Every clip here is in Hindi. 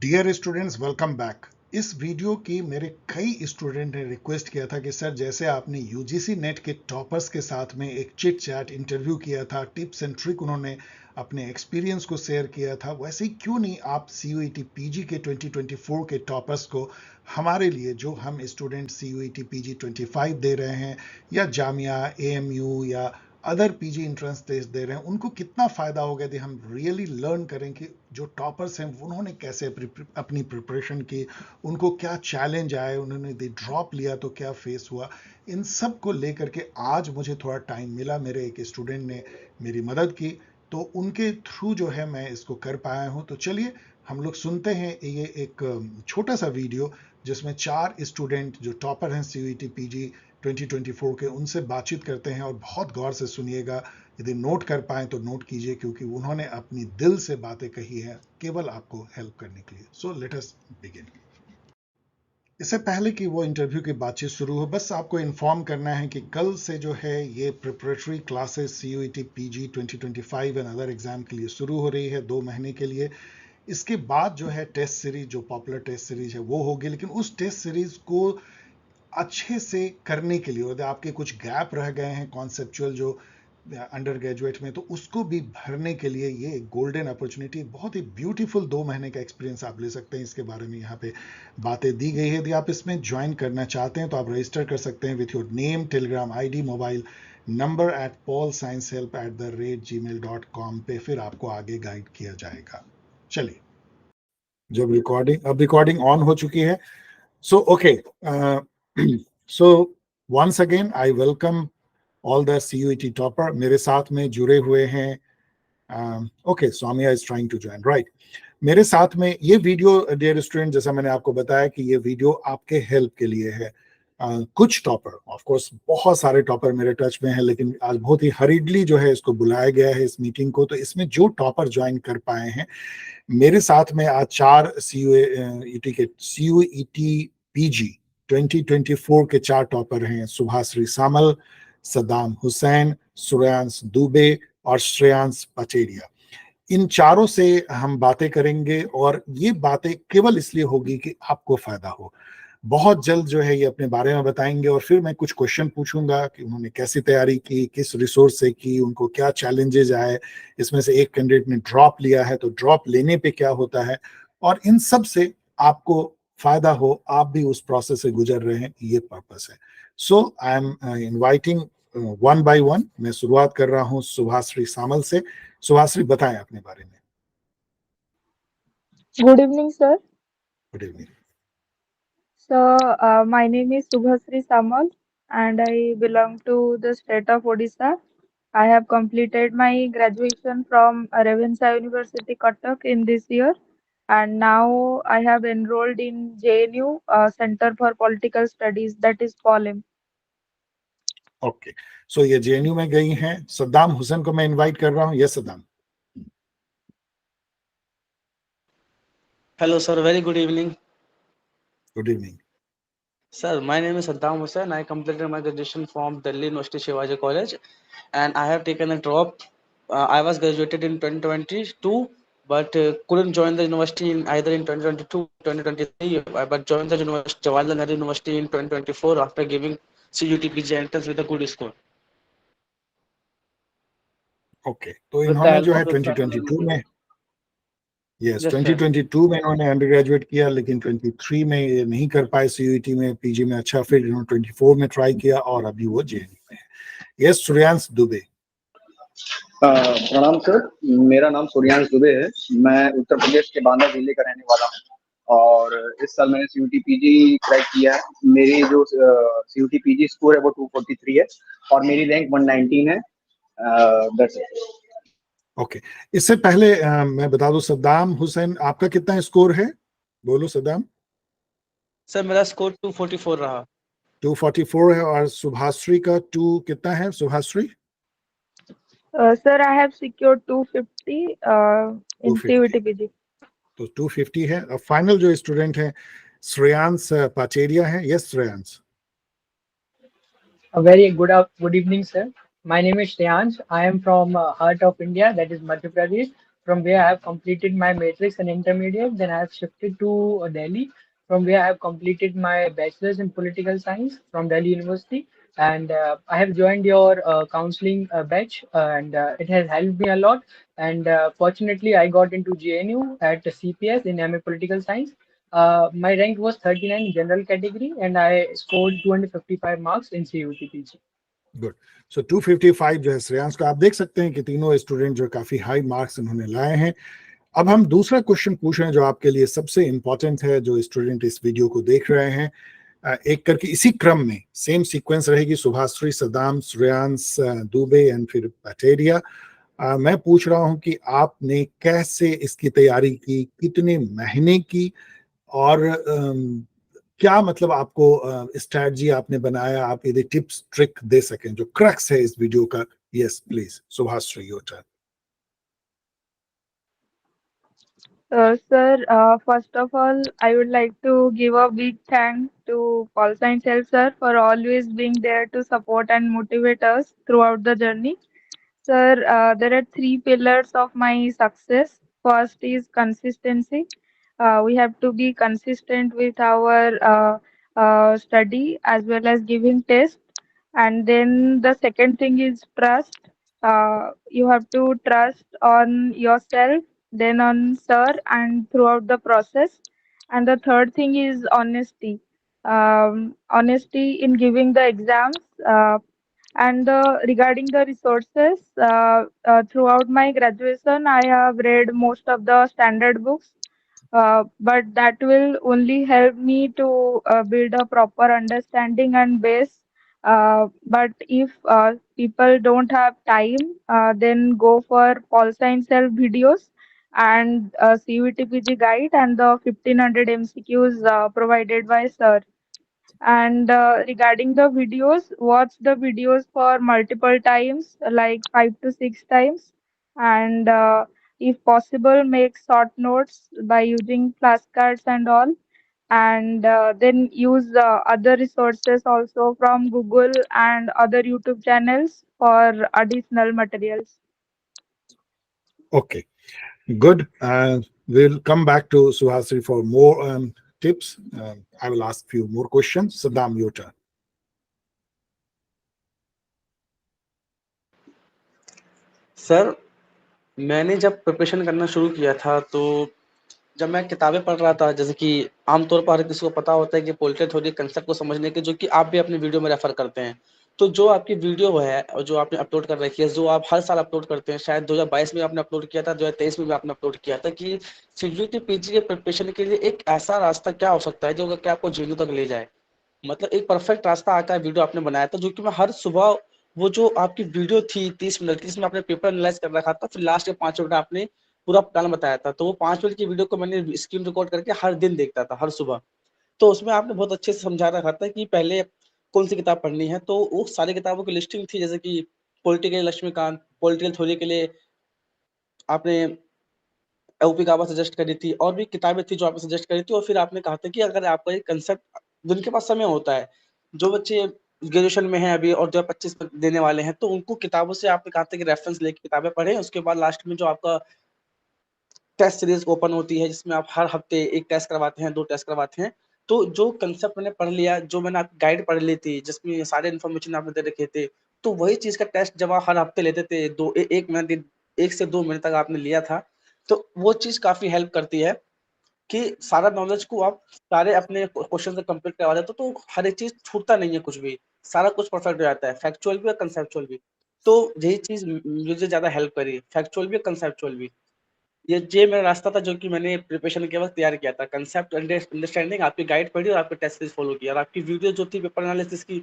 Dear students, welcome back. इस वीडियो की मेरे कई स्टूडेंट ने रिक्वेस्ट किया था कि सर, जैसे आपने यूजीसी नेट के टॉपर्स के साथ में एक चिट चैट इंटरव्यू किया था, टिप्स एंड ट्रिक उन्होंने अपने एक्सपीरियंस को शेयर किया था, वैसे ही क्यों नहीं आप सीयूईटी पीजी के 2024 के टॉपर्स को हमारे लिए, जो हम स्टूडेंट सीयूईटी पीजी 25 दे रहे हैं या जामिया, एएमयू या अदर पीजी एंट्रेंस टेस्ट दे रहे हैं, उनको कितना फायदा होगा यदि हम रियली लर्न करें कि जो टॉपर्स हैं उन्होंने कैसे अपनी प्रिपरेशन की, उनको क्या चैलेंज आए, उन्होंने यदि ड्रॉप लिया तो क्या फेस हुआ। इन सब को लेकर के आज मुझे थोड़ा टाइम मिला, मेरे एक स्टूडेंट ने मेरी मदद की, तो उनके थ्रू जो है मैं इसको कर पाया हूं। तो चलिए हम लोग सुनते हैं ये एक छोटा सा वीडियो जिसमें 4 स्टूडेंट जो टॉपर हैं सीयूईटी पीजी 2024 के, उनसे बातचीत करते हैं। और बहुत गौर से सुनिएगा, यदि नोट कर पाए तो नोट कीजिए, क्योंकि उन्होंने अपनी दिल से बातें कही है केवल आपको हेल्प करने के लिए। So let us begin. इससे पहले कि वो इंटरव्यू की बातचीत शुरू हो, बस आपको इन्फॉर्म करना है कि कल से जो है ये preparatory classes CUET PG 2025 and other exam के लिए शुरू हो रही है 2 महीने के लिए। इसके बाद जो है टेस्ट सीरीज, जो पॉपुलर टेस्ट सीरीज है वो होगी, लेकिन उस टेस्ट सीरीज को अच्छे से करने के लिए, यदि आपके कुछ गैप रह गए हैं कॉन्सेप्चुअल जो अंडर ग्रेजुएट में, तो उसको भी भरने के लिए ये एक गोल्डन अपॉर्चुनिटी, बहुत ही ब्यूटीफुल 2 महीने का एक्सपीरियंस आप ले सकते हैं। इसके बारे में यहाँ पे बातें दी गई है। यदि आप इसमें ज्वाइन करना चाहते हैं तो आप रजिस्टर कर सकते हैं with your name, Telegram ID, mobile number at paulsciencehelp@gmail.com पे, फिर आपको आगे गाइड किया जाएगा। चलिए, जब अब रिकॉर्डिंग ऑन हो चुकी है। So, okay. So, once again, I welcome all the CUET topper. मेरे साथ में जुड़े हुए हैं, okay, Soumya is trying to join, right? मेरे साथ में ये वीडियो, डियर स्टूडेंट, जैसा मैंने आपको बताया कि ये वीडियो आपके हेल्प के लिए है। कुछ टॉपर, ऑफ कोर्स बहुत सारे टॉपर मेरे टच में हैं, लेकिन आज बहुत ही हरीडली जो है इसको बुलाया गया है इस मीटिंग को। तो इसमें जो टॉपर ज्वाइन कर पाए हैं, मेरे साथ में आज 4 सीयूईटी पीजी 2024 के 4 टॉपर हैं। सुभाश्री सामल, सद्दाम हुसैन, श्रेयांश दुबे और श्रेयांश पचेरिया। इन चारों से हम बातें करेंगे, और ये बातें केवल इसलिए होगी कि आपको फायदा हो। बहुत जल्द जो है ये अपने बारे में बताएंगे, और फिर मैं कुछ क्वेश्चन पूछूंगा कि उन्होंने कैसी तैयारी की, किस रिसोर्स से की, उनको क्या चैलेंजेस आए। इसमें से एक कैंडिडेट ने ड्रॉप लिया है, तो ड्रॉप लेने पे क्या होता है, और इन सब से आपको फायदा हो, आप भी उस प्रोसेस से गुजर रहे हैं, ये पर्पस है। So I am inviting one by one. मैं शुरुआत कर रहा हूँ सुभाश्री सामल से। सुभाश्री, बताएं अपने बारे में। Good evening, sir. Good evening. So, my name is Subhasri Samal, and I belong to the state of Odisha. I have completed my graduation from Ravenshaw University, Cuttack in this year, and now I have enrolled in JNU Center for Political Studies, that is POLIM. Okay, so ये जेएनयू में गई हैं। सद्दाम हुसैन को मैं इनवाइट कर रहा हूँ। Yes Saddam. Hello, sir. Very good evening. Good evening. Sir, my name is Saddam Hussain. I completed my graduation from Delhi University Shivaji College, and I have taken a drop. I was graduated in 2022, but couldn't join the university in either in 2022 or 2023. But joined the university, Jawaharlal Nehru University in 2024 after giving CUTPG entrance with a good score. Okay, तो With the इन्होंने help जो of है the 2022 में, यस, yes, sir. 2022 में इन्होंने अंडर ग्रेजुएट किया, लेकिन 23 में ये नहीं कर पाए सीयूईटी में, पीजी में अच्छा, फिर इन्होंने 24 में ट्राई किया, और अभी वो जेएनयू में है। यस, श्रेयांश दुबे। प्रणाम सर, मेरा नाम सूर्यांश दुबे है। मैं उत्तर प्रदेश के बांदा जिले का रहने वाला हूँ, और इस साल मैंने सीयूटी पीजी क्रैक किया है। मेरी जो सीयूटी पीजी स्कोर है वो 243 है, और मेरी रैंक 119 है। That's it. ओके, इससे पहले मैं बता दूं, सद्दाम हुसैन, आपका कितना स्कोर है? बोलो सद्दाम। सर, मेरा स्कोर 244 रहा। 244 है, और सुभाश्री का 2 कितना है? Subhashree Sir, I have secured 250 in 250, CUT PG. तो 250 है। अब फाइनल जो स्टूडेंट है श्रेयांश पाचेरिया है। Yes Shreyansh. A very good evening, sir. My name is Shreyansh. I am from heart of India, that is Madhya Pradesh, from where I have completed my matrix and intermediate. Then I have shifted to Delhi, from where I have completed my bachelor's in political science from Delhi University. And I have joined your counseling batch, and it has helped me a lot. And fortunately, I got into JNU at CPS in MA Political Science. My rank was 39 in general category, and I scored 255 marks in CUTPG. Good. सो 255 जो है श्रेयांश को, आप देख सकते हैं कि तीनों स्टूडेंट जो काफी हाई मार्क्स इन्होंने लाए हैं। अब हम दूसरा क्वेश्चन पूछ रहे हैं जो आपके लिए सबसे इंपॉर्टेंट है, जो स्टूडेंट इस वीडियो को देख रहे हैं। एक करके इसी क्रम में सेम सीक्वेंस रहेगी, सुभाश्री, सदाम, श्रेयांश, दुबे एंड फिर पटेरिया। मैं पूछ रहा हूं कि आपने कैसे इसकी तैयारी की, कितने महीने की, और क्या मतलब आपको स्ट्रैटेजी आपने बनाया, आप यदि टिप्स ट्रिक दे सकें जो क्रक्स है इस वीडियो का। Yes please Subhashree, your turn. Sir, first of all, I would like to give a big thanks to Paul Science Health sir for always being there to support and motivate us throughout the journey. Sir, there are three pillars of my success. First is consistency. We have to be consistent with our study as well as giving tests. And then the second thing is trust. You have to trust on yourself, then on sir, and throughout the process. And the third thing is honesty. Honesty in giving the exams. And regarding the resources, throughout my graduation, I have read most of the standard books, but that will only help me to build a proper understanding and base. But if people don't have time, then go for Pol Science Self videos and CUTPG guide and the 1500 MCQs provided by Sir. And regarding the videos, watch the videos for multiple times, like 5 to 6 times. And if possible, make short notes by using flashcards and all. And then use other resources also from Google and other YouTube channels for additional materials. Okay, good. We'll come back to Suhasri for more tips. I will ask few more questions. Saddam, your turn. Sir, मैंने जब प्रिपरेशन करना शुरू किया था, तो जब मैं किताबें पढ़ रहा था, जैसे कि आमतौर पर हर किसी को पता होता है कि पॉलिटिकल थ्योरी कंसेप्ट को समझने के, जो कि आप भी अपनी वीडियो में रेफर करते हैं। तो जो आपकी वीडियो है और जो आपने अपलोड कर रखी है, जो आप हर साल अपलोड करते हैं, शायद 2022 में आपने अपलोड किया था, 2023 में भी आपने अपलोड किया था, कि सीयूटी पीजी के प्रिपरेशन के लिए एक ऐसा रास्ता क्या हो सकता है जो कि आपको जेयू तक ले जाए। मतलब एक परफेक्ट रास्ता आकर वीडियो आपने बनाया था, जो कि मैं हर सुबह, वो जो आपकी वीडियो थी 30 मिनट की, जिसमें आपने पेपर एनालाइज कर रखा था, फिर लास्ट के 5 मिनट आपने पूरा प्लान बताया था। तो वो 5 मिनट की वीडियो को मैंने स्क्रीन रिकॉर्ड करके हर दिन देखता था, हर सुबह। तो उसमें आपने बहुत अच्छे से समझा रखा था कि पहले कौन सी किताब पढ़नी है। तो वो सारी किताबों की लिस्टिंग थी, जैसे कि पॉलिटिकल लक्ष्मीकांत, पॉलिटिकल थ्योरी के लिए आपने ओपी गाबा सजेस्ट करी थी, और भी किताबें थी जो आपने सजेस्ट करी थी। और फिर आपने कहा था कि अगर आपका एक कंसेप्ट, जिनके पास समय होता है, जो बच्चे ग्रेजुएशन में हैं अभी और जो 25 देने वाले हैं, तो उनको किताबों से आपने कहा था कि रेफरेंस लेके किताबें पढ़ें। उसके बाद लास्ट में जो आपका टेस्ट सीरीज ओपन होती है, जिसमें आप हर हफ्ते 1 टेस्ट करवाते हैं, 2 टेस्ट करवाते हैं। तो जो कंसेप्ट मैंने पढ़ लिया, जो मैंने आपकी गाइड पढ़ ली थी, जिसमें सारे इन्फॉर्मेशन आपने दे रखे थे, तो वही चीज़ का टेस्ट जब आप हर हफ्ते लेते थे, 1 मिनट, 1 से 2 मिनट तक आपने लिया था, तो वो चीज़ काफ़ी हेल्प करती है कि सारा नॉलेज को आप सारे अपने क्वेश्चन से कंप्लीट करवा देते हो, तो हर एक चीज़ छूटता नहीं है कुछ भी, सारा कुछ परफेक्ट हो जाता है, फैक्चुअल भी और कंसेप्चुअल भी। तो यही चीज़ मुझे ज़्यादा हेल्प करी, फैक्चुअल भी और कंसेप्चुअल भी। ये मेरा रास्ता था जो कि मैंने प्रिपरेशन के वक़्त तैयार किया था। कंसेप्ट अंडरस्टैंडिंग, आपकी गाइड पढ़ी और आपके टेस्ट सीरीज़ फॉलो किया, और आपकी वीडियो जो थी पेपर एनालिसिस की,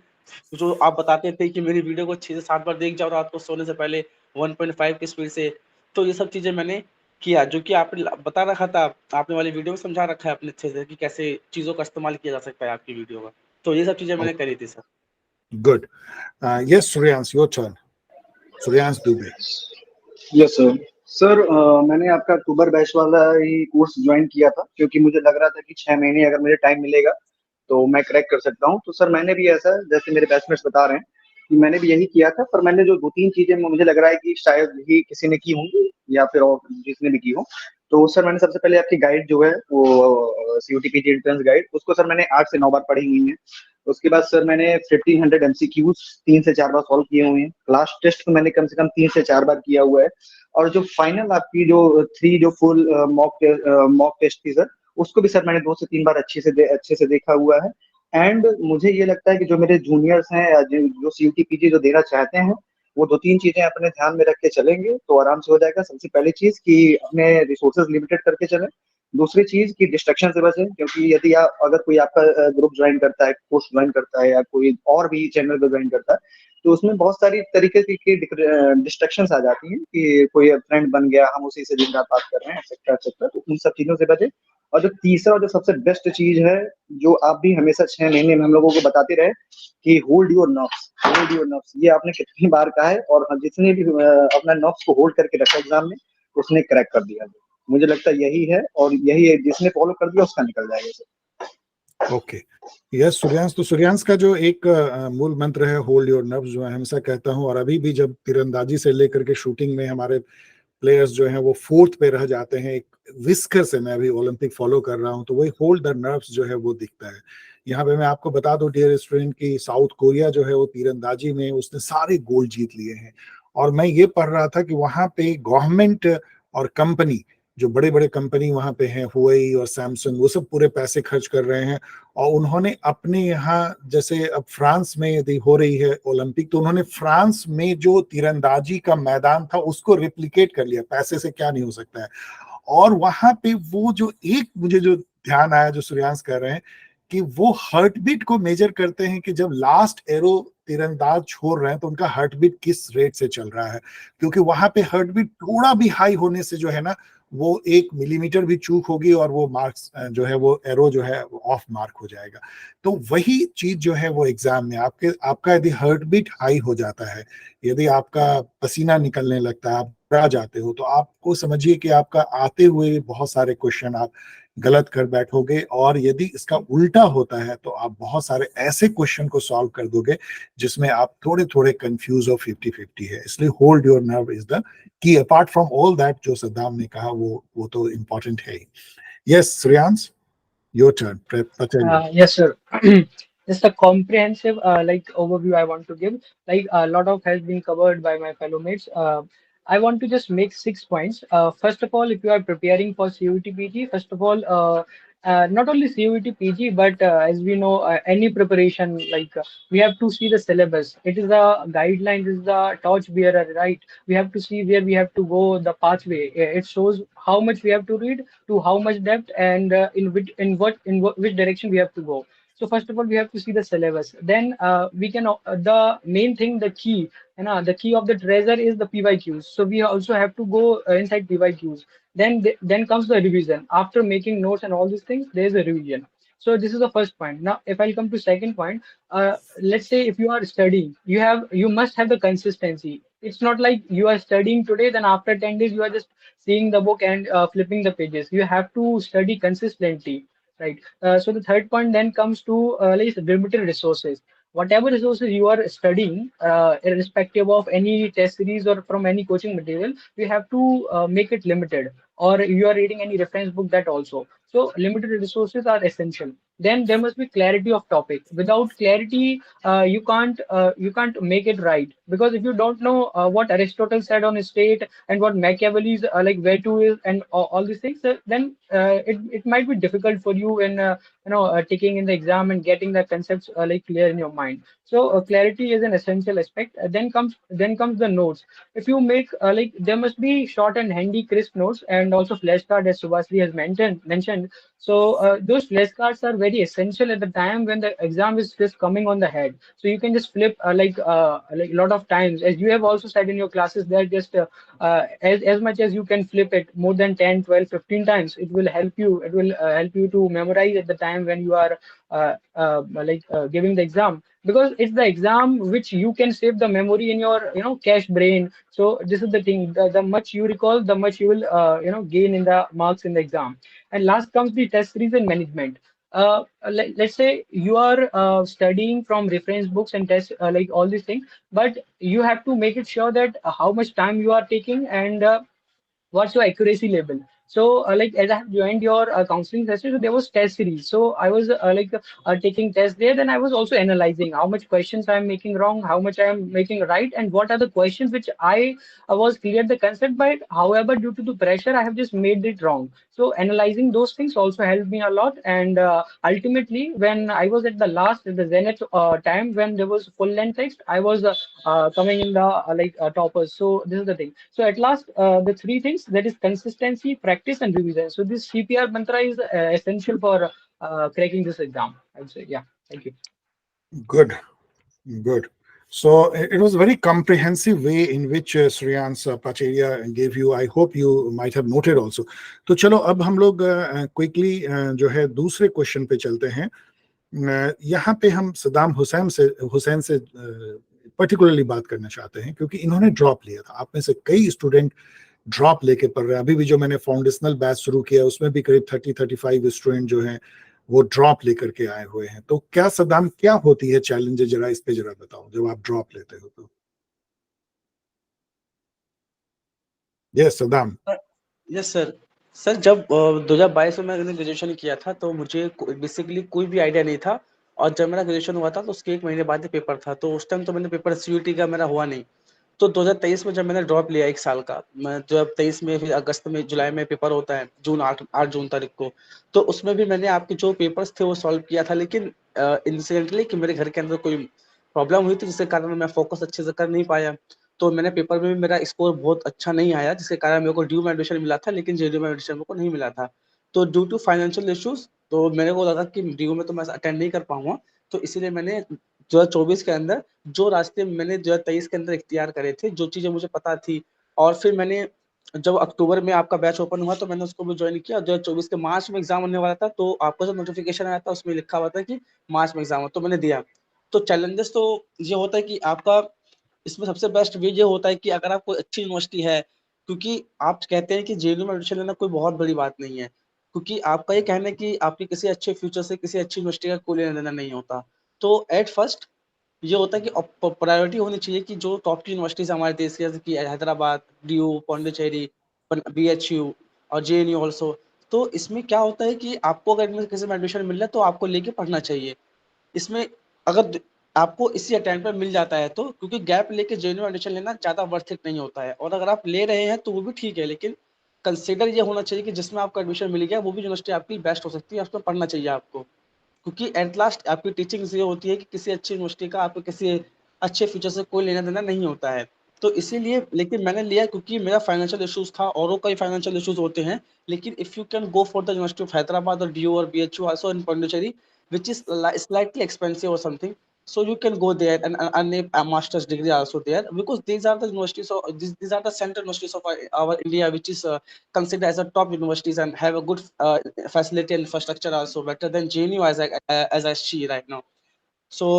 जो आप बताते थे कि मेरी वीडियो को 6 से 7 बार देख जाओ रात को सोने से पहले 1.5 की स्पीड से। तो ये सब चीज़ें मैंने किया, जो कि आपने बता रखा था, आपने वाली वीडियो में समझा रखा है अपने अच्छे से कि कैसे चीज़ों का इस्तेमाल किया जा सकता है आपकी वीडियो का। तो ये सब चीज़ें मैंने करी थी sir. Good. Yes, Suryansh, your turn. Suryansh Dubey. Yes sir. Sir मैंने आपका अक्टूबर बैच वाला ही कोर्स ज्वाइन किया था, क्योंकि मुझे लग रहा था कि 6 महीने अगर मुझे टाइम मिलेगा तो मैं क्रैक कर सकता हूँ। तो सर मैंने भी ऐसा, जैसे मेरे बैचमेट्स बता रहे हैं, कि मैंने भी यही किया था, पर मैंने जो 2-3 चीजें मुझे लग रहा है कि शायद ही किसी ने की होंगी, या फिर और जिसने भी की हो। तो सर मैंने सबसे पहले आपकी गाइड जो है वो सीयूटी पीजी एंट्रेंस गाइड, उसको सर मैंने 8 से 9 बार पढ़ी हुई है। उसके बाद सर मैंने 1500 एमसीक्यूज 3 से 4 बार सॉल्व किए हुए हैं। लास्ट टेस्ट को मैंने कम से कम 3 से 4 बार किया हुआ है। और जो फाइनल आपकी जो 3 जो फुल मॉक टेस्ट थी सर, उसको भी सर मैंने 2 से 3 बार अच्छे से देखा हुआ है। एंड मुझे ये लगता है कि जो मेरे जूनियर्स हैं या जो सीयूटी पीजी जो देना चाहते हैं, वो 2-3 चीजें अपने ध्यान में रख के चलेंगे तो आराम से हो जाएगा। सबसे पहली चीज कि अपने रिसोर्सेज लिमिटेड करके चलें। दूसरी चीज कि डिस्ट्रक्शन से बचें, क्योंकि यदि आप अगर कोई आपका ग्रुप ज्वाइन करता है, कोर्स ज्वाइन करता है या कोई और भी चैनल पर ज्वाइन करता है, तो उसमें बहुत सारी तरीके की डिस्ट्रक्शंस आ जाती हैं कि कोई फ्रेंड बन गया, हम उसी से दिन रात बात कर रहे हैं, एक्सेट्रा एक्सेट्रा। तो उन सब चीजों से बचें। और जो तीसरा और जो सबसे बेस्ट चीज है, जो आप भी हमेशा 6 महीने में हम लोगों को बताते रहे, कि hold your nerves, hold your nerves. ये आपने कितनी बार कहा है, और जिसने भी अपना नर्व्स को होल्ड करके रखा एग्जाम में, उसने क्रैक कर दिया। मुझे लगता है यही है, और यही है जिसने फॉलो कर दिया उसका निकल जाएगा सर। ओके, यस सूर्यांश, तो सूर्यांश का जो एक मूल मंत्र है होल्ड योर नर्व्स, जो मैं हमेशा कहता हूं, और अभी भी जब तीरंदाजी से लेकर के शूटिंग में हमारे प्लेयर्स जो हैं वो 4th पे रह जाते हैं, एक विस्कर से मैं अभी ओलंपिक फॉलो कर रहा हूं, तो वही होल्ड द नर्व्स जो है वो दिखता है। यहाँ पे मैं आपको बता दूं डियर स्टूडेंट की साउथ कोरिया जो है वो तीरंदाजी में उसने सारे गोल्ड जीत लिए हैं। और मैं ये पढ़ रहा था कि वहां पे गवर्नमेंट और कंपनी, जो बड़े बड़े कंपनी वहां पे हैं, हुआई और सैमसंग, वो सब पूरे पैसे खर्च कर रहे हैं। और उन्होंने अपने यहाँ, जैसे अब फ्रांस में यदि हो रही है ओलंपिक, तो उन्होंने फ्रांस में जो तीरंदाजी का मैदान था उसको रिप्लिकेट कर लिया। पैसे से क्या नहीं हो सकता है। और वहां पे वो जो एक मुझे जो ध्यान आया, जो सूर्यांश कर रहे हैं, कि वो हार्ट बीट को मेजर करते हैं कि जब लास्ट एरो तीरंदाज छोड़ रहे हैं तो उनका हार्ट बीट किस रेट से चल रहा है। क्योंकि वहां पे हार्ट बीट थोड़ा भी हाई होने से जो है ना, वो 1 मिलीमीटर भी चूक होगी और वो मार्क्स जो है, वो एरो जो है ऑफ मार्क हो जाएगा। तो वही चीज जो है वो एग्जाम में आपका यदि हार्ट बीट हाई हो जाता है, यदि आपका पसीना निकलने लगता है, आप घबरा जाते हो, तो आपको समझिए कि आपका आते हुए बहुत सारे क्वेश्चन आप गलत कर बैठोगे। और यदि इसका उल्टा होता है तो आप बहुत सारे ऐसे क्वेश्चन को सॉल्व कर दोगे जिसमें आप थोड़े थोड़े कंफ्यूज और 50-50 है। इसलिए hold your nerve is the key, apart from all that जो सद्दाम ने कहा, वो तो इम्पोर्टेंट है ही। यस श्रेयांश, योर टर्न, बताइए। Yes, sir. Just a comprehensive like overview I want to give. Like a lot of has been covered by my fellow mates. I want to just make 6 points. First of all, if you are preparing for CUT first of all, not only CUT but as we know, any preparation, like we have to see the syllabus. It is a guideline, it is the torch bearer, right? We have to see where we have to go, the pathway. It shows how much we have to read, to how much depth, and which direction we have to go. So first of all, we have to see the syllabus. Then we can the main thing, the key, the key of the treasure is the PYQs. So we also have to go inside PYQs. Then comes the revision. After making notes and all these things, there is a revision. So this is the first point. Now, if I'll come to second point, let's say if you are studying, you must have the consistency. It's not like you are studying today, then after 10 days you are just seeing the book and flipping the pages. You have to study consistently, right? So the third point then comes to like limited resources. Whatever resources you are studying, irrespective of any test series or from any coaching material, you have to make it limited. Or you are reading any reference book, that also. So limited resources are essential. Then there must be clarity of topic. Without clarity, you can't make it right, because if you don't know what Aristotle said on his state and what Machiavelli's like where to is and all these things, then it might be difficult for you in taking in the exam and getting the concepts like clear in your mind. So clarity is an essential aspect. Then comes the notes. If you make like there must be short and handy crisp notes, and also flashcard, as Subhasri has mentioned. So those flashcards are very essential at the time when the exam is just coming on the head. So you can just flip like a lot of times, as you have also said in your classes, that just as much as you can flip it more than 10, 12, 15 times, it will help you. It will help you to memorize at the time when you are giving the exam, because it's the exam which you can save the memory in your cache brain. So this is the thing, the much you recall, the much you will gain in the marks in the exam. And last comes the test series and management. Let's say you are studying from reference books and test like all these things, but you have to make it sure that how much time you are taking, and what's your accuracy level. So like as I have joined your counseling session, so there was test series. So I was taking tests there. Then I was also analyzing how much questions I am making wrong, how much I am making right, and what are the questions which I was clear the concept. But however, due to the pressure, I have just made it wrong. So analyzing those things also helped me a lot. And ultimately, when I was at the last, the zenith time when there was full length text, I was coming in the toppers. So this is the thing. So at last, the three things, that is consistency, practice, and revision. So this CPR mantra is essential for cracking this exam, I would say. Yeah. Thank you. Good, good. So it was a very comprehensive way in which Shreyans Pacharia gave you. I hope you might have noted also. तो चलो अब हम लोग क्विकली जो है दूसरे क्वेश्चन पे चलते हैं. यहाँ पे हम सद्दाम हुसैन से पर्टिकुलरली बात करना चाहते हैं क्योंकि इन्होंने ड्रॉप लिया था. आप में से कई स्टूडेंट ड्रॉप लेके पढ़ रहे हैं. अभी भी जो मैंने फाउंडेशनल बैच शुरू किया उसमें भी करीब 30-35 स्टूडेंट जो हैं वो ड्रॉप लेकर के आए हुए हैं. तो क्या सद्दाम, क्या होती है चैलेंज, जरा इस पे जरा बताओ जब आप ड्रॉप लेते हो तो. Yes Saddam. Yes sir. Sir जब 2022 में मैंने ग्रेजुएशन किया था तो मुझे बेसिकली कोई भी आइडिया नहीं था. और जब मेरा ग्रेजुएशन हुआ था तो उसके 1 महीने बाद ही पेपर था. तो उस टाइम तो मैंने पेपर सीयूटी का मेरा हुआ नहीं. तो 2023 में जब मैंने ड्रॉप लिया 1 साल का, मैं जब 23 में, फिर अगस्त में, जुलाई में पेपर होता है, 8 जून तारीख को. तो उसमें भी मैंने आपके जो पेपर्स थे वो सॉल्व किया था. लेकिन इंसिडेंटली कि मेरे घर के अंदर कोई प्रॉब्लम हुई थी जिसके कारण मैं फोकस अच्छे से कर नहीं पाया. तो मैंने पेपर में भी मेरा स्कोर बहुत अच्छा नहीं आया जिसके कारण मेरे को ड्यू में एडमिशन मिला था लेकिन जेडीयू में एडमिशन मेरे को नहीं मिला था. तो ड्यू टू फाइनेंशियल इश्यूज तो मेरे को लगा कि ड्यू में तो मैं अटेंड नहीं कर पाऊंगा. तो इसीलिए मैंने 2024 के अंदर जो रास्ते मैंने 2023 के अंदर इख्तियार करे थे, जो चीजें मुझे पता थी, और फिर मैंने जब अक्टूबर में आपका बैच ओपन हुआ तो मैंने उसको भी ज्वाइन किया. 2024 के मार्च में एग्जाम होने वाला था तो आपको जो नोटिफिकेशन आया था उसमें लिखा हुआ था कि मार्च में एग्जाम हो, तो मैंने दिया. तो चैलेंजेस तो ये होता है कि आपका इसमें सबसे बेस्ट वे ये होता है कि अगर आप कोई अच्छी यूनिवर्सिटी है, क्योंकि आप कहते हैं कि जेएनयू में एडमिशन लेना कोई बहुत बड़ी बात नहीं है, क्योंकि आपका ये कहना है कि आपके किसी अच्छे फ्यूचर से किसी अच्छी यूनिवर्सिटी का कोई लेना देना नहीं होता. तो एट फर्स्ट ये होता है कि प्रायोरिटी होनी चाहिए कि जो टॉप की यूनिवर्सिटीज हमारे देश की, जैसे कि हैदराबाद, डीयू, पौंडीचेरी, बीएचयू और जेएनयू ऑल्सो. तो इसमें क्या होता है कि आपको अगर किसी में एडमिशन मिल रहा है तो आपको लेके पढ़ना चाहिए. इसमें अगर आपको इसी अटेम्प्ट पे मिल जाता है तो, क्योंकि गैप लेके जेन्युइन एडमिशन लेना ज़्यादा वर्थ इट नहीं होता है. और अगर आप ले रहे हैं तो वो भी ठीक है, लेकिन कंसिडर ये होना चाहिए कि जिसमें आपका एडमिशन मिल गया वो भी यूनिवर्सिटी आपकी बेस्ट हो सकती है, उसमें पढ़ना चाहिए आपको. क्योंकि एट लास्ट आपकी टीचिंग ये होती है कि किसी अच्छी यूनिवर्सिटी का आपको किसी अच्छे फ्यूचर से कोई लेना देना नहीं होता है. तो इसीलिए, लेकिन मैंने लिया क्योंकि मेरा फाइनेंशियल इश्यूज था, औरों का ही फाइनेंशियल इश्यूज होते हैं. लेकिन if you can go for the university of Hyderabad और डीयू और BHU also in Pondicherry which is slightly expensive or something, so you can go there and earn a master's degree also there, because these are the universities, so these are the central universities of our India, which is considered as a top universities and have a good facility and infrastructure also, better than JNU as I see right now. So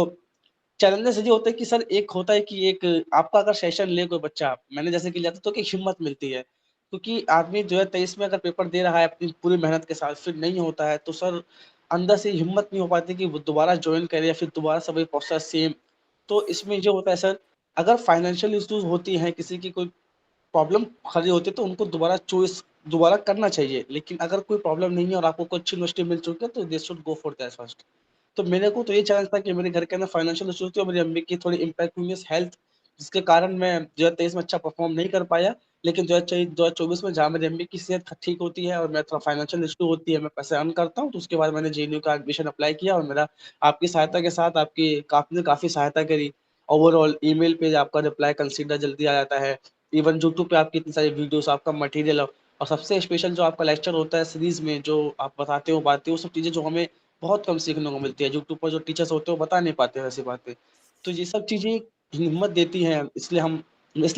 challenges ये होता है कि सर, एक होता है कि एक आपका अगर सेशन ले कोई बच्चा, मैंने जैसे कि लिया था, तो एक हिम्मत मिलती है. क्योंकि आदमी जो है 23 में अगर पेपर दे रहा है अपनी पूरी मेहनत के साथ, फिर नहीं होता है तो सर अंदर से हिम्मत नहीं हो पाती कि वो दोबारा ज्वाइन करे या फिर दोबारा सब वही प्रोसेस सेम. तो इसमें ये होता है सर, अगर फाइनेंशियल इश्यूज होती हैं, किसी की कोई प्रॉब्लम खड़ी होती है, तो उनको दोबारा चॉइस दोबारा करना चाहिए. लेकिन अगर कोई प्रॉब्लम नहीं है और आपको कोई अच्छी यूनिवर्सिटी मिल चुकी है तो they should go for that first. तो मेरे को तो ये चैलेंज था कि मेरे घर के अंदर फाइनेंशियल इश्यूज थी और मेरी अम्मी की थोड़ी इम्पैक्ट हुई हेल्थ, जिसके कारण मैं 2023 में अच्छा परफॉर्म नहीं कर पाया. लेकिन 2024 में जहाँ मेरी अम्मी की सेहत ठीक होती है और मेरा थोड़ा फाइनेंशियल इशू होती है, मैं पैसे अर्न करता हूँ, तो उसके बाद मैंने जेएनयू का एडमिशन अप्लाई किया. और मेरा आपकी सहायता के साथ, आपकी आपने काफ़ी सहायता करी. ओवरऑल ईमेल पे आपका रिप्लाई कंसिडर जल्दी आ जाता है. इवन यूट्यूब पे आपकी इतनी सारी वीडियोस, आपका मटेरियल, और सबसे स्पेशल जो आपका लेक्चर होता है सीरीज में, जो आप बताते हो बातें, वो सब चीज़ें जो हमें बहुत कम सीखने को मिलती है. यूट्यूब पर जो टीचर्स होते हैं वो बता नहीं पाते वैसी बातें. तो ये सब चीज़ें हिम्मत देती हैं. इसलिए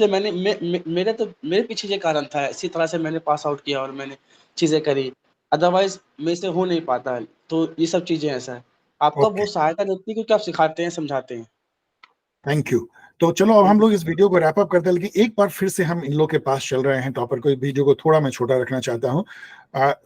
मेरे पीछे ये कारण था. इसी तरह से मैंने पास आउट किया और मैंने चीज़ें करी. अदरवाइज मेरे से हो नहीं पाता है. तो ये सब चीज़ें ऐसा है, आपका ओके, बहुत सहायता देती है क्योंकि आप सिखाते हैं, समझाते हैं. Thank you. तो चलो अब हम लोग इस वीडियो को रैप अप करते हैं, लेकिन एक बार फिर से हम इन लोग के पास चल रहे हैं टॉपर को। वीडियो को थोड़ा मैं छोटा रखना चाहता हूँ।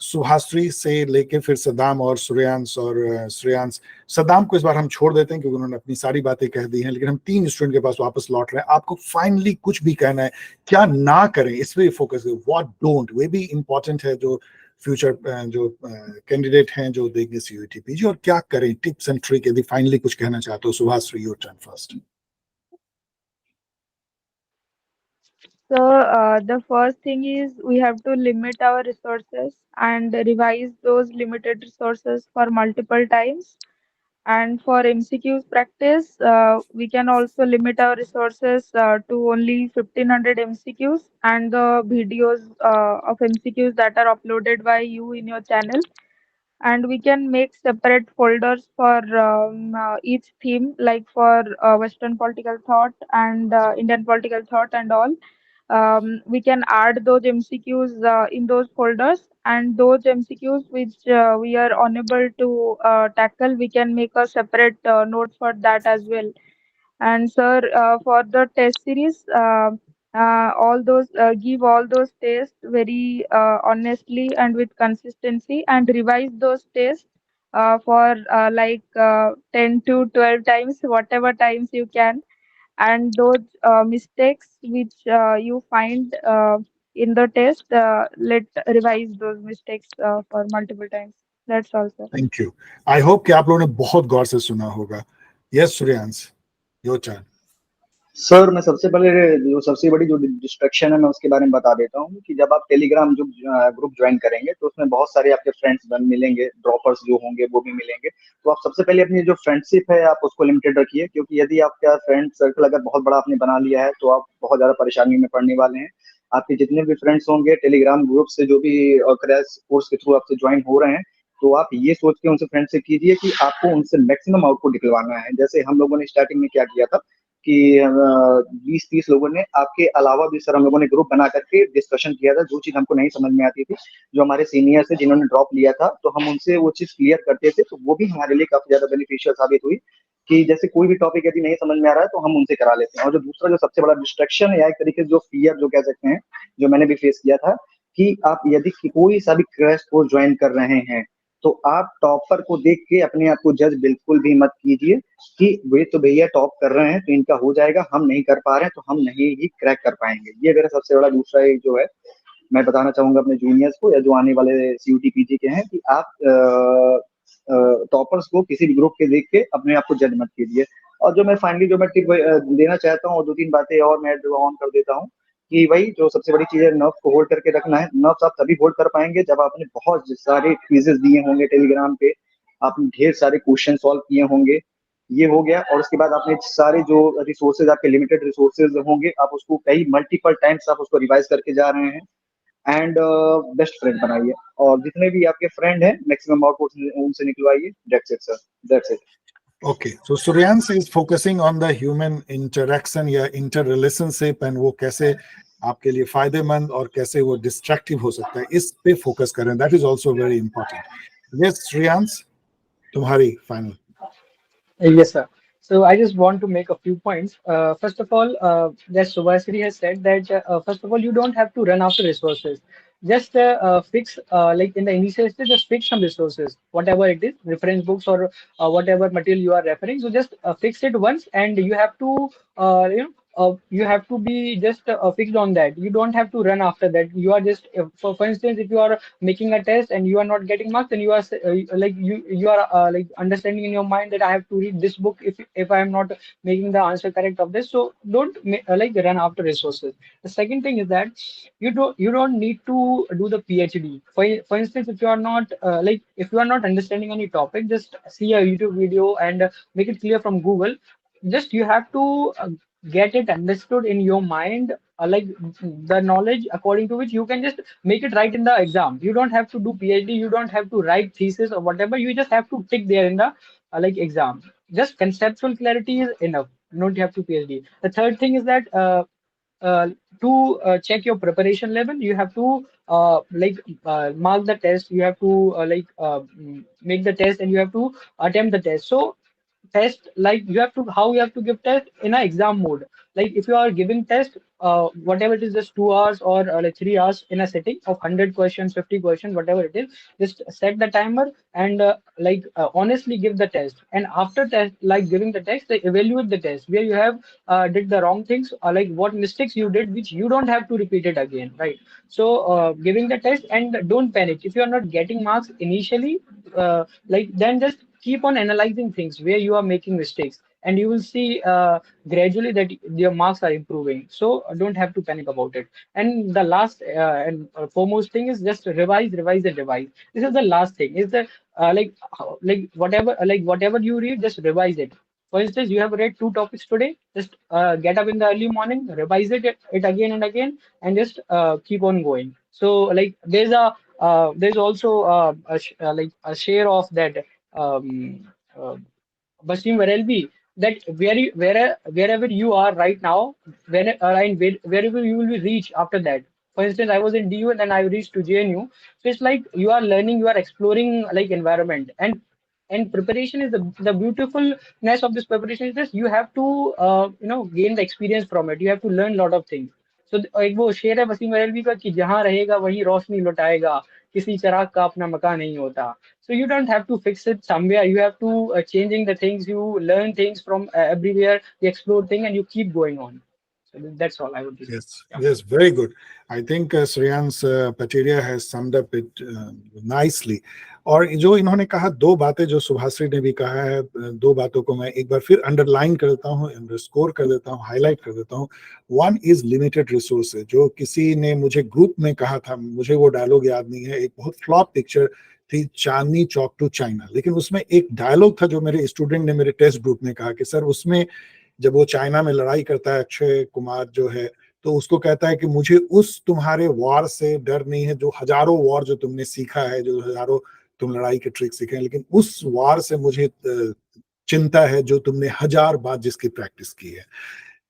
सुभाश्री से लेके फिर सद्दाम और श्रेयांश, और श्रेयांश, सद्दाम को इस बार हम छोड़ देते हैं क्योंकि उन्होंने अपनी सारी बातें कह दी हैं, लेकिन हम 3 स्टूडेंट के पास वापस लौट रहे हैं। आपको फाइनली कुछ भी कहना है, क्या ना करें इस पे फोकस करें, व्हाट डोंट, वे भी इंपॉर्टेंट है जो फ्यूचर जो कैंडिडेट हैं जो देंगे सीयूईटी पीजी, और क्या करें, टिप्स एंड ट्रिक, यदि फाइनली कुछ कहना चाहते हो। Subhashree, your turn first. So, the first thing is we have to limit our resources and revise those limited resources for multiple times. And for MCQs practice, we can also limit our resources to only 1500 MCQs and the videos of MCQs that are uploaded by you in your channel. And we can make separate folders for each theme, like for Western political thought and Indian political thought and all. We can add those MCQs in those folders, and those MCQs which we are unable to tackle, we can make a separate note for that as well. And sir, for the test series, all those give all those tests very honestly and with consistency, and revise those tests for 10 to 12 times, whatever times you can. And those mistakes which you find in the test, let revise those mistakes for multiple times. That's all, sir. Thank you. I hope कि आप लोगों ने बहुत गौर से सुना होगा। Yes Suryansh, your turn. Sir मैं सबसे पहले जो सबसे बड़ी जो डिस्ट्रैक्शन है मैं उसके बारे में बता देता हूँ कि जब आप टेलीग्राम जो ग्रुप ज्वाइन करेंगे तो उसमें बहुत सारे आपके फ्रेंड्स बन मिलेंगे, ड्रॉपर्स जो होंगे वो भी मिलेंगे। तो आप सबसे पहले अपनी जो फ्रेंडशिप है आप उसको लिमिटेड रखिए, क्योंकि यदि आपका फ्रेंड सर्कल अगर बहुत बड़ा आपने बना लिया है तो आप बहुत ज्यादा परेशानी में पड़ने वाले हैं। आपके जितने भी फ्रेंड्स होंगे टेलीग्राम ग्रुप से जो भी क्रैश कोर्स के थ्रू आपसे ज्वाइन हो रहे हैं, तो आप ये सोच के उनसे फ्रेंडशिप कीजिए कि आपको उनसे मैक्सिमम आउटपुट निकलवाना है। जैसे हम लोगों ने स्टार्टिंग में क्या किया था कि 20-30 लोगों ने, आपके अलावा भी सर हम लोगों ने ग्रुप बना करके डिस्कशन किया था। जो चीज हमको नहीं समझ में आती थी, जो हमारे सीनियर से जिन्होंने ड्रॉप लिया था, तो हम उनसे वो चीज क्लियर करते थे। तो वो भी हमारे लिए काफी ज्यादा बेनिफिशियल साबित हुई कि जैसे कोई भी टॉपिक यदि नहीं समझ में आ रहा है तो हम उनसे करा लेते हैं। और जो दूसरा जो सबसे बड़ा डिस्ट्रक्शन या एक तरीके से जो फियर जो कह सकते हैं, जो मैंने भी फेस किया था, कि आप यदि कोई सा भी क्रैश कोर्स ज्वाइन कर रहे हैं तो आप टॉपर को देख के अपने आप को जज बिल्कुल भी मत कीजिए कि वे तो भैया टॉप कर रहे हैं तो इनका हो जाएगा, हम नहीं कर पा रहे हैं तो हम नहीं ही क्रैक कर पाएंगे। ये मेरा सबसे बड़ा दूसरा एक जो है मैं बताना चाहूंगा अपने जूनियर्स को या जो आने वाले सीयूटी पीजी के हैं, कि आप टॉपर्स को किसी भी ग्रुप के देख के अपने आप को जज मत कीजिए। और जो मैं फाइनली जो मैं टिप देना चाहता हूँ, 2-3 बातें और मैं ऑन कर देता हूँ कि भाई जो सबसे बड़ी चीज है, नर्व को होल्ड करके रखना है। नर्व्स आप तभी होल्ड कर पाएंगे जब आपने बहुत सारे क्विजेस दिए होंगे टेलीग्राम पे, आपने ढेर सारे क्वेश्चन सॉल्व किए होंगे, ये हो गया। और उसके बाद आपने सारे जो रिसोर्सेज आपके लिमिटेड रिसोर्सेज होंगे, आप उसको कई मल्टीपल टाइम्स आप उसको रिवाइज करके जा रहे हैं। एंड बेस्ट फ्रेंड बनाइए, और जितने भी आपके फ्रेंड हैं मैक्सिमम आउटपुट उनसे निकलवाइए। That's it sir, that's it. Okay, so Suryansh is focusing on the human interaction या इंटर रिलेशनशिप, एंड वो कैसे आपके लिए फायदेमंद और कैसे वो डिस्ट्रैक्टिव हो सकता है, इस पे फोकस करें। That is also very important. Yes Shreyansh, तुम्हारी final. Yes, sir. So I just want to make a few points. First of all, that Subhasri has said that first of all, you don't have to run after resources. Just fix, like in the initial stage, just fix some resources, whatever it is, reference books or whatever material you are referring. So just fix it once, and you have to, you have to be just fixed on that. You don't have to run after that. You are just, for instance, if you are making a test and you are not getting marks, then you are like you are like understanding in your mind that I have to read this book if I am not making the answer correct of this. So don't like run after resources. The second thing is that you don't need to do the PhD. For instance, if you are not like if you are not understanding any topic, just see a YouTube video and make it clear from Google. Just you have to get it understood in your mind, like the knowledge according to which you can just make it right in the exam. You don't have to do PhD, you don't have to write thesis or whatever, you just have to tick there in the like exam. Just conceptual clarity is enough, you don't have to PhD. The third thing is that uh, to check your preparation level, you have to mark the test, you have to make the test, and you have to attempt the test. So test, like you have to, how you have to give test in an exam mode. Like if you are giving test, whatever it is, just 2 hours or like 3 hours in a setting of 100 questions, 50 questions, whatever it is, just set the timer and honestly give the test. And after test, like giving the test, they evaluate the test where you have did the wrong things, or like what mistakes you did, which you don't have to repeat it again, right? So giving the test, and don't panic if you are not getting marks initially. Then just keep on analyzing things where you are making mistakes, and you will see gradually that your marks are improving. So don't have to panic about it. And the last and foremost thing is just revise and revise. This is the last thing, is that whatever you read, just revise it. For instance, you have read two topics today, just get up in the early morning, revise it again and again, and just keep on going. So like there's also like a share of that uh, Basim Varelvi, that wherever you are right now, wherever you will be reach after that. For instance, I was in DU and then I reached to JNU. So it's like you are learning, you are exploring like environment, and preparation is the beautifulness of this preparation is this: you have to gain the experience from it. You have to learn a lot of things. So एक वो शेर है वसीम बरेलवी का कि जहाँ रहेगा वही रोशनी लुटाएगा, किसी चिराग का अपना मकान नहीं होता. So you don't have to fix it somewhere. You have to changing the things. You learn things from everywhere. You explore things and you keep going on. So that's all I would say. Yes, Yeah. yes, very good. I think Shreyans Pateria has summed up it nicely. और जो इन्होंने कहा, दो बातें जो सुभाश्री ने भी कहा है, दो बातों को मैं एक बार फिर अंडरलाइन कर देता हूँ, अंडरस्कोर कर देता हूँ, हाईलाइट कर देता हूँ. One is limited resources. जो किसी ने मुझे ग्रुप में कहा था, मुझे वो डायलॉग याद नहीं है, एक बहुत फ्लॉप पिक्चर थी, चांदनी चौक टू चाइना, लेकिन उसमें एक डायलॉग था जो मेरे स्टूडेंट ने मेरे टेस्ट ग्रुप में कहा कि सर, उसमें जब वो चाइना में लड़ाई करता है, अक्षय कुमार जो है, तो उसको कहता है कि मुझे उस तुम्हारे वॉर से डर नहीं है, जो हजारों वॉर जो तुमने सीखा है, जो हजारों तुम लड़ाई के ट्रिक सीखे हैं, लेकिन उस वॉर से मुझे चिंता है जो तुमने 1000 बार जिसकी प्रैक्टिस की है.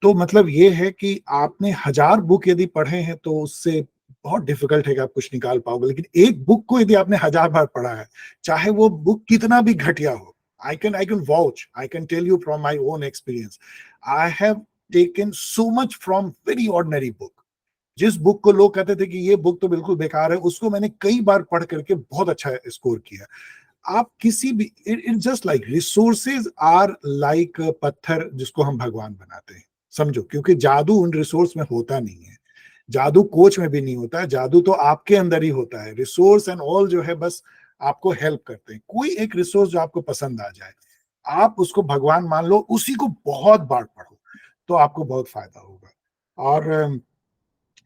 तो मतलब ये है कि आपने 1000 बुक यदि पढ़े हैं तो उससे बहुत डिफिकल्ट है कि आप कुछ निकाल पाओगे, लेकिन एक बुक को यदि आपने 1000 बार पढ़ा है, चाहे वो बुक कितना भी घटिया हो, I can vouch, I can tell you from my own experience, I have taken so much from very ordinary book. जिस बुक को लोग कहते थे कि ये बुक तो बिल्कुल बेकार है, उसको मैंने कई बार पढ़ करके बहुत अच्छा स्कोर किया. आप किसी भी, it just like resources are like पत्थर जिसको हम भगवान बनाते हैं, समझो, क्योंकि जादू उन रिसोर्स में होता नहीं है, जादू कोच में भी नहीं होता है, जादू तो आपके अंदर ही होता है. रिसोर्स एंड ऑल जो है बस आपको हेल्प करते हैं. कोई एक रिसोर्स जो आपको पसंद आ जाए, आप उसको भगवान मान लो, उसी को बहुत बार पढ़ो, तो आपको बहुत फायदा होगा. और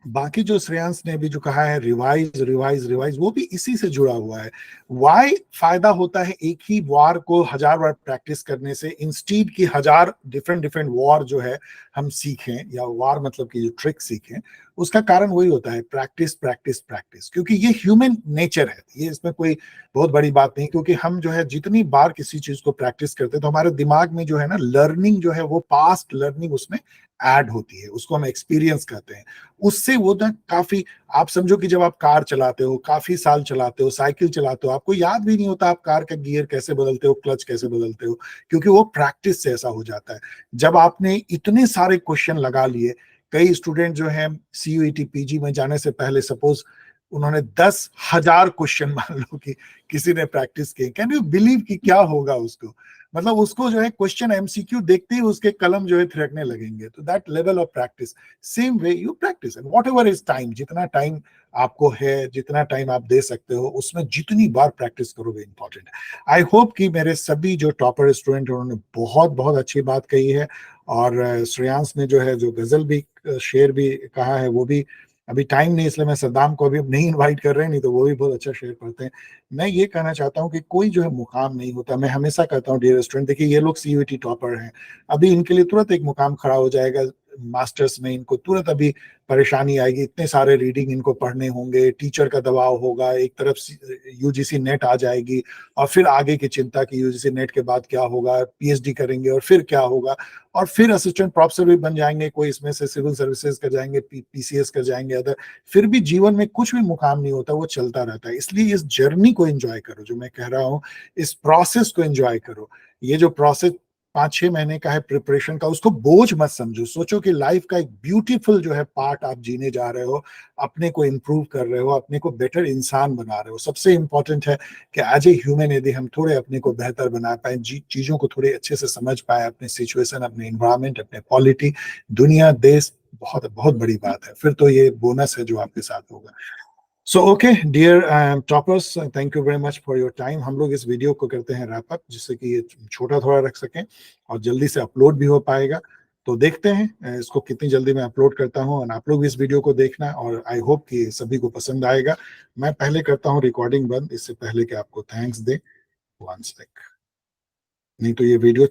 बाकी जो श्रेयांश ने भी जो कहा है रिवाइज रिवाइज रिवाइज, वो भी इसी से जुड़ा हुआ है. वाई फायदा होता है एक ही वार को 1000 बार प्रैक्टिस करने से, इंस्टीड की 1000 डिफरेंट वार जो है हम सीखें, या वार मतलब कि जो ट्रिक सीखें, उसका कारण वही होता है प्रैक्टिस प्रैक्टिस प्रैक्टिस. क्योंकि ये ह्यूमन नेचर है, ये इसमें कोई बहुत बड़ी बात नहीं. क्योंकि हम जो है जितनी बार किसी चीज को प्रैक्टिस करते हैं, तो हमारे दिमाग में जो है ना लर्निंग जो है, वो पास्ट लर्निंग उसमें ऐड होती है, उसको हम एक्सपीरियंस कहते हैं. उससे वो ना काफी, आप समझो कि जब आप कार चलाते हो, काफी साल चलाते हो, साइकिल चलाते हो, आपको याद भी नहीं होता आप कार का गियर कैसे बदलते हो, क्लच कैसे बदलते हो, क्योंकि वो प्रैक्टिस से ऐसा हो जाता है. जब आपने इतने सारे क्वेश्चन लगा लिए, कई स्टूडेंट जो हैं CUET PG में जाने से पहले सपोज उन्होंने 10,000 क्वेश्चन मान लो कि किसी ने प्रैक्टिस किए, कैन यू बिलीव कि क्या होगा उसको, मतलब उसको जो है क्वेश्चन MCQ देखते ही उसके कलम जो है थिरकने लगेंगे. तो that level of practice, same way you practice and what ever is time, जितना टाइम आपको है, जितना टाइम आप दे सकते हो, उसमें जितनी बार प्रैक्टिस करोगे इंपॉर्टेंट है. आई होप कि मेरे सभी जो टॉपर स्टूडेंट हैं उन्होंने बहुत बहुत अच्छी बात कही है. और श्रेयांश ने जो है जो गजल भी, शेर भी कहा है, वो भी, अभी टाइम नहीं इसलिए मैं सद्दाम को अभी नहीं इनवाइट कर रहे हैं, नहीं तो वो भी बहुत अच्छा शेयर पढ़ते हैं. मैं ये कहना चाहता हूँ कि कोई जो है मुकाम नहीं होता. मैं हमेशा कहता हूँ डियर स्टूडेंट, देखिए ये लोग CUET टॉपर हैं, अभी इनके लिए तुरंत एक मुकाम खड़ा हो जाएगा मास्टर्स में, इनको तुरंत अभी परेशानी आएगी, इतने सारे रीडिंग इनको पढ़ने होंगे, टीचर का दबाव होगा, एक तरफ UGC नेट आ जाएगी, और फिर आगे की चिंता कि UGC नेट के बाद क्या होगा, PhD करेंगे और फिर क्या होगा, और फिर असिस्टेंट प्रोफेसर भी बन जाएंगे, कोई इसमें से सिविल सर्विसेज कर जाएंगे, PCS कर जाएंगे अदर, फिर भी जीवन में कुछ भी मुकाम नहीं होता, वो चलता रहता है. इसलिए इस जर्नी को एंजॉय करो, जो मैं कह रहा हूँ, इस प्रोसेस को एंजॉय करो. ये जो प्रोसेस 5-6 महीने का है प्रिपरेशन का, उसको बोझ मत समझो। सोचो कि लाइफ का एक ब्यूटीफुल जो है पार्ट आप जीने जा रहे हो, अपने को इम्प्रूव कर रहे हो, अपने को बेटर इंसान बना रहे हो। सबसे इंपॉर्टेंट है कि एज ए ह्यूमन यदि हम थोड़े अपने को बेहतर बना पाए, चीजों को थोड़े अच्छे से समझ पाए, अपने सिचुएशन, अपने इन्वायरमेंट, अपने पॉलिटी, दुनिया, देश, बहुत बहुत बड़ी बात है। फिर तो ये बोनस है जो आपके साथ होगा। So okay dear toppers, thank you very much for your time. हम लोग इस वीडियो को करते हैं रैप अप, जिससे कि ये छोटा थोड़ा रख सकें और जल्दी से अपलोड भी हो पाएगा। तो देखते हैं इसको कितनी जल्दी मैं अपलोड करता हूं, और आप लोग इस वीडियो को देखना, और आई होप कि सभी को पसंद आएगा। मैं पहले करता हूं रिकॉर्डिंग बंद, इससे पहले कि आपको थैंक्स दे। वन सेक, नहीं तो ये वीडियो